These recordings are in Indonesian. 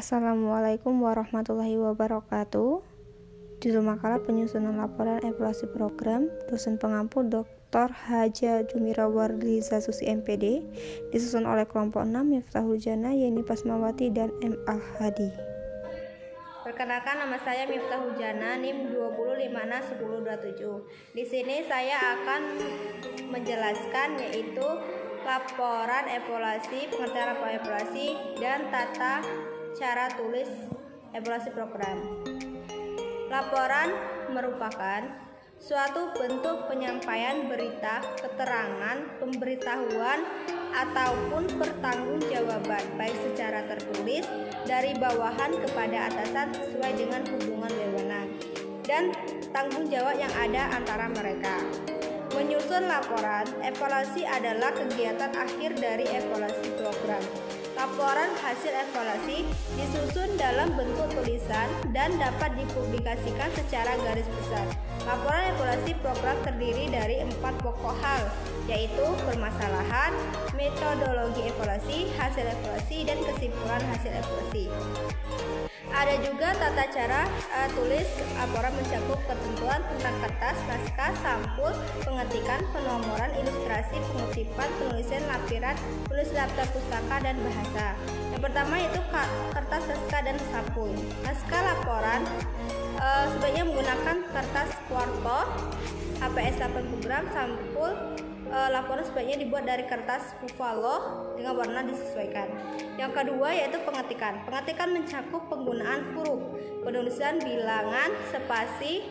Assalamualaikum warahmatullahi wabarakatuh. Judul makalah penyusunan laporan evaluasi program dosen pengampu Dr. Haja Jumira Warliza Susi MPD, disusun oleh kelompok 6 Miftahul Jannah, Yeni Pasmawati, dan M. Al-Hadi. Perkenalkan, nama saya Miftahul Jannah, NIM 20561027. Di sini saya akan menjelaskan yaitu laporan evaluasi, pengertian laporan evaluasi, dan tata cara tulis evaluasi program. Laporan merupakan suatu bentuk penyampaian berita, keterangan, pemberitahuan, ataupun pertanggungjawaban baik secara tertulis dari bawahan kepada atasan sesuai dengan hubungan wewenang dan tanggung jawab yang ada antara mereka. Menyusun laporan evaluasi adalah kegiatan akhir dari evaluasi program. Laporan hasil evaluasi disusun dalam bentuk tulisan dan dapat dipublikasikan secara garis besar. Laporan evaluasi program terdiri dari 4 pokok hal, yaitu permasalahan, metodologi evaluasi, hasil evaluasi, dan kesimpulan hasil evaluasi. Ada juga tata cara tulis laporan mencakup ketentuan tentang kertas, naskah, sampul, pengetikan, penomoran, ilustrasi, pengutipan, penulisan lampiran, penulis daftar pustaka, dan bahasa. Yang pertama yaitu kertas, naskah, dan sampul. Naskah laporan sebaiknya menggunakan kertas quarto HPS 80 gram. Sampul laporan sebaiknya dibuat dari kertas buffalo dengan warna disesuaikan. Yang kedua yaitu pengetikan. Pengetikan mencakup penggunaan huruf, penulisan bilangan, spasi,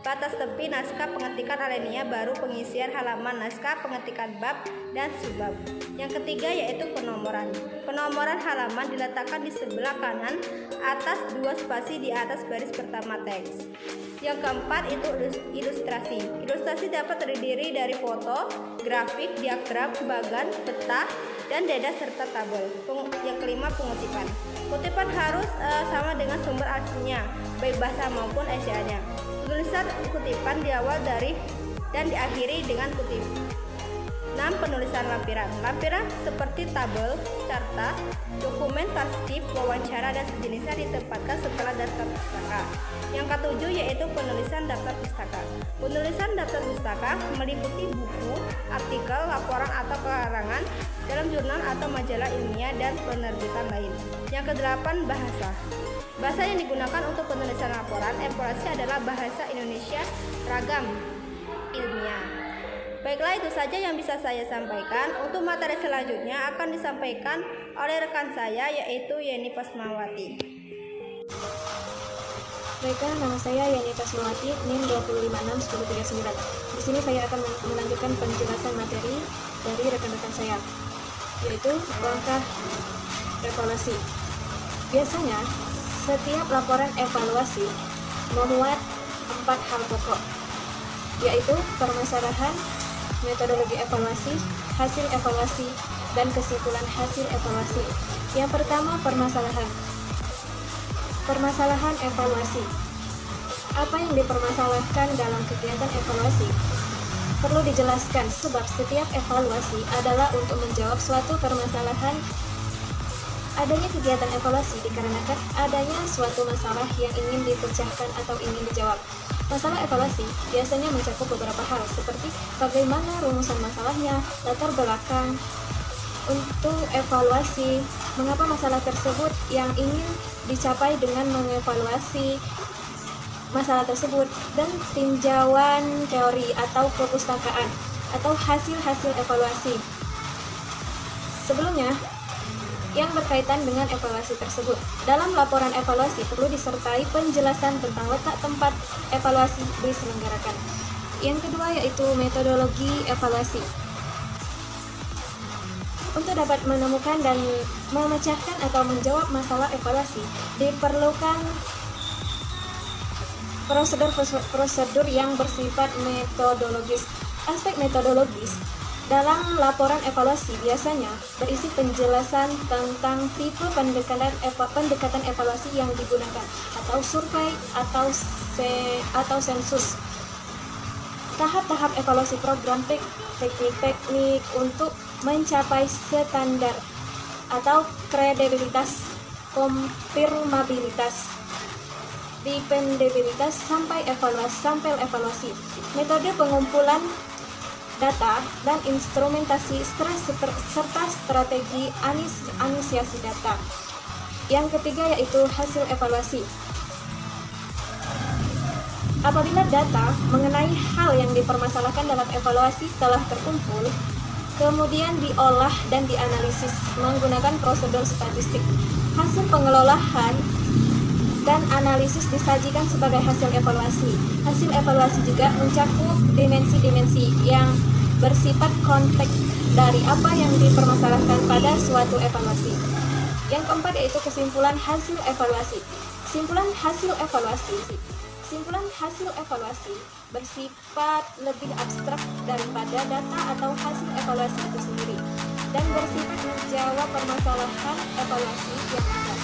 batas tepi naskah, pengetikan alinea baru, pengisian halaman naskah, pengetikan bab dan subbab. Yang ketiga yaitu penomoran. Penomoran halaman diletakkan di sebelah kanan atas 2 spasi di atas baris pertama teks. Yang keempat itu ilustrasi. Ilustrasi dapat terdiri dari foto, grafik, diagram, bagan, peta, dan dada serta tabel. Yang kelima pengutipan. Kutipan harus sama dengan sumber aslinya, baik bahasa maupun ejaan-nya. Tulisan kutipan diawal dari dan diakhiri dengan kutip. 6. Penulisan lampiran. Lampiran seperti tabel, carta, dokumen tasdif, wawancara, dan sejenisnya ditempatkan setelah daftar pustaka. Yang ketujuh yaitu penulisan daftar pustaka. Penulisan daftar pustaka meliputi buku, artikel, laporan atau karangan dalam jurnal atau majalah ilmiah dan penerbitan lain. Yang kedelapan bahasa. Bahasa yang digunakan untuk penulisan laporan evaluasi adalah bahasa Indonesia ragam ilmiah. Baiklah, itu saja yang bisa saya sampaikan. Untuk materi selanjutnya akan disampaikan oleh rekan saya yaitu Yeni Pasmawati. Baiklah, nama saya Yeni Pasmawati, NIM 2561039. Di sini saya akan melanjutkan penjelasan materi dari rekan-rekan saya, yaitu langkah evaluasi. Biasanya, setiap laporan evaluasi memuat 4 hal pokok, yaitu permasalahan, metodologi evaluasi, hasil evaluasi, dan kesimpulan hasil evaluasi. Yang pertama, permasalahan. Permasalahan evaluasi. Apa yang dipermasalahkan dalam kegiatan evaluasi? Perlu dijelaskan sebab setiap evaluasi adalah untuk menjawab suatu permasalahan. Adanya kegiatan evaluasi dikarenakan adanya suatu masalah yang ingin dipecahkan atau ingin dijawab. Masalah evaluasi biasanya mencakup beberapa hal seperti bagaimana rumusan masalahnya, latar belakang untuk evaluasi, mengapa masalah tersebut yang ingin dicapai dengan mengevaluasi masalah tersebut, dan tinjauan teori atau perpustakaan atau hasil-hasil evaluasi sebelumnya yang berkaitan dengan evaluasi tersebut. Dalam laporan evaluasi perlu disertai penjelasan tentang letak tempat evaluasi diselenggarakan. Yang kedua yaitu metodologi evaluasi. Untuk dapat menemukan dan memecahkan atau menjawab masalah evaluasi, diperlukan prosedur yang bersifat metodologis. Aspek metodologis dalam laporan evaluasi biasanya berisi penjelasan tentang tipe pendekatan evaluasi yang digunakan, atau survei atau sensus. Tahap-tahap evaluasi program, teknik-teknik untuk mencapai standar atau kredibilitas konfirmabilitas, dependabilitas, sampai evaluasi. Metode pengumpulan data dan instrumentasi serta strategi analisis data. Yang ketiga yaitu hasil evaluasi. Apabila data mengenai hal yang dipermasalahkan dalam evaluasi telah terkumpul, kemudian diolah dan dianalisis menggunakan prosedur statistik. Hasil pengelolaan dan analisis disajikan sebagai hasil evaluasi. Hasil evaluasi juga mencakup dimensi-dimensi yang bersifat konteks dari apa yang dipermasalahkan pada suatu evaluasi. Yang keempat yaitu kesimpulan hasil evaluasi. Kesimpulan hasil evaluasi bersifat lebih abstrak daripada data atau hasil evaluasi itu sendiri dan bersifat menjawab permasalahan evaluasi yang ada.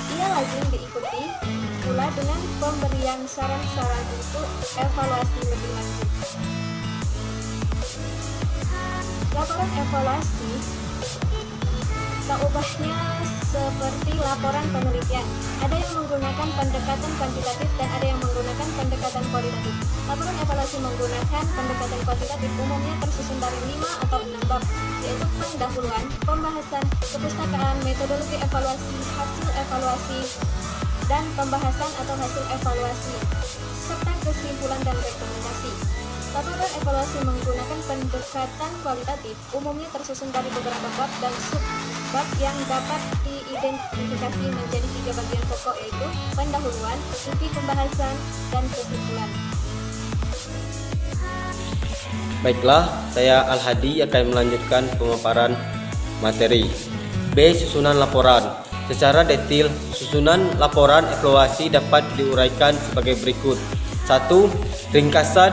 Ia lazim diikuti pula dengan pemberian saran-saran untuk evaluasi lebih lanjut. Laporan evaluasi tak ubahnya seperti laporan penelitian. Ada yang menggunakan pendekatan kuantitatif dan ada yang menggunakan pendekatan kualitatif. Laporan evaluasi menggunakan pendekatan kuantitatif umumnya tersusun dari 5 atau 6 bab, yaitu pendahuluan, pembahasan, kepustakaan, metodologi evaluasi, hasil evaluasi, dan pembahasan atau hasil evaluasi, serta kesimpulan dan rekomendasi. Laporan evaluasi menggunakan pendekatan kualitatif umumnya tersusun dari beberapa bab dan subbab yang dapat diidentifikasi menjadi 3 bagian pokok, yaitu pendahuluan, inti pembahasan, dan kesimpulan. Baiklah, saya Al-Hadi akan melanjutkan pemaparan materi. B. Susunan laporan. Secara detail, susunan laporan evaluasi dapat diuraikan sebagai berikut. 1. Ringkasan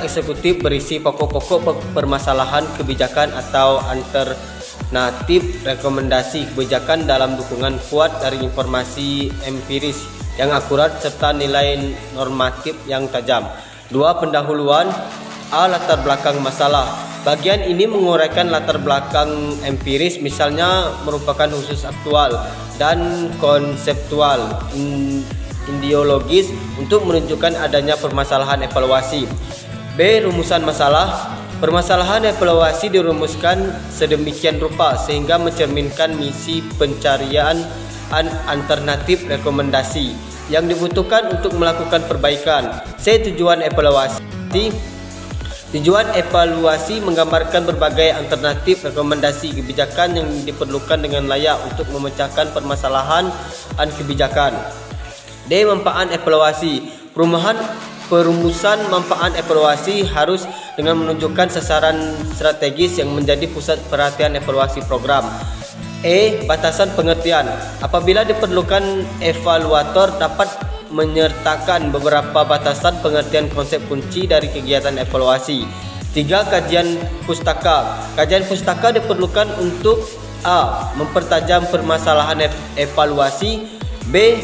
eksekutif berisi pokok-pokok permasalahan kebijakan atau alternatif rekomendasi kebijakan dalam dukungan kuat dari informasi empiris yang akurat serta nilai normatif yang tajam. 2. Pendahuluan. A. Latar belakang masalah. Bagian ini menguraikan latar belakang empiris, misalnya merupakan khusus aktual dan konseptual ideologis untuk menunjukkan adanya permasalahan evaluasi. B. Rumusan masalah. Permasalahan evaluasi dirumuskan sedemikian rupa sehingga mencerminkan misi pencarian alternatif rekomendasi yang dibutuhkan untuk melakukan perbaikan. C. Tujuan evaluasi. Tujuan evaluasi menggambarkan berbagai alternatif rekomendasi kebijakan yang diperlukan dengan layak untuk memecahkan permasalahan kebijakan. D. Manfaat evaluasi. Perumusan manfaat evaluasi harus dengan menunjukkan sasaran strategis yang menjadi pusat perhatian evaluasi program. E. Batasan pengertian. Apabila diperlukan, evaluator dapat menyertakan beberapa batasan pengertian konsep kunci dari kegiatan evaluasi. 3. Kajian pustaka. Kajian pustaka diperlukan untuk A. Mempertajam permasalahan evaluasi. B.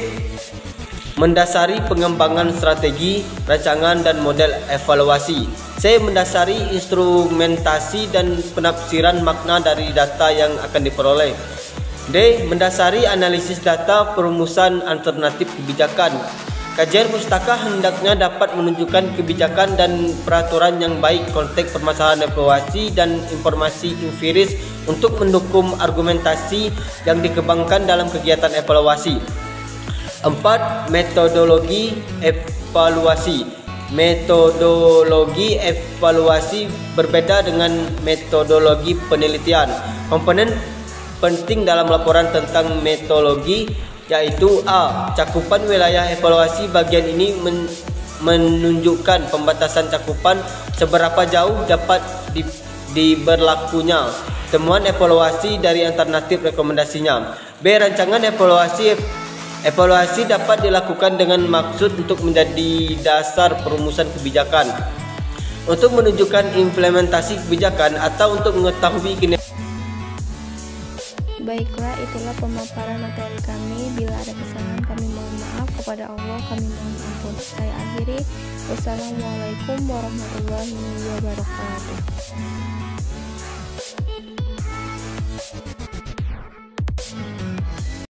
Mendasari pengembangan strategi, rancangan dan model evaluasi. C. Mendasari instrumentasi dan penafsiran makna dari data yang akan diperoleh. D. Mendasari analisis data perumusan alternatif kebijakan. Kajian pustaka hendaknya dapat menunjukkan kebijakan dan peraturan yang baik, konteks permasalahan evaluasi dan informasi empiris untuk mendukung argumentasi yang dikembangkan dalam kegiatan evaluasi. 4. Metodologi evaluasi. Metodologi evaluasi berbeda dengan metodologi penelitian. Komponen penting dalam laporan tentang metodologi yaitu A. Cakupan wilayah evaluasi. Bagian ini menunjukkan pembatasan cakupan seberapa jauh dapat diberlakunya temuan evaluasi dari alternatif rekomendasinya. B. Rancangan evaluasi. Evaluasi dapat dilakukan dengan maksud untuk menjadi dasar perumusan kebijakan, untuk menunjukkan implementasi kebijakan atau untuk mengetahui kinerja. Baiklah, itulah pemaparan materi kami. Bila ada kesalahan kami mohon maaf, kepada Allah kami mohon ampun. Saya akhiri. Wassalamualaikum warahmatullahi wabarakatuh.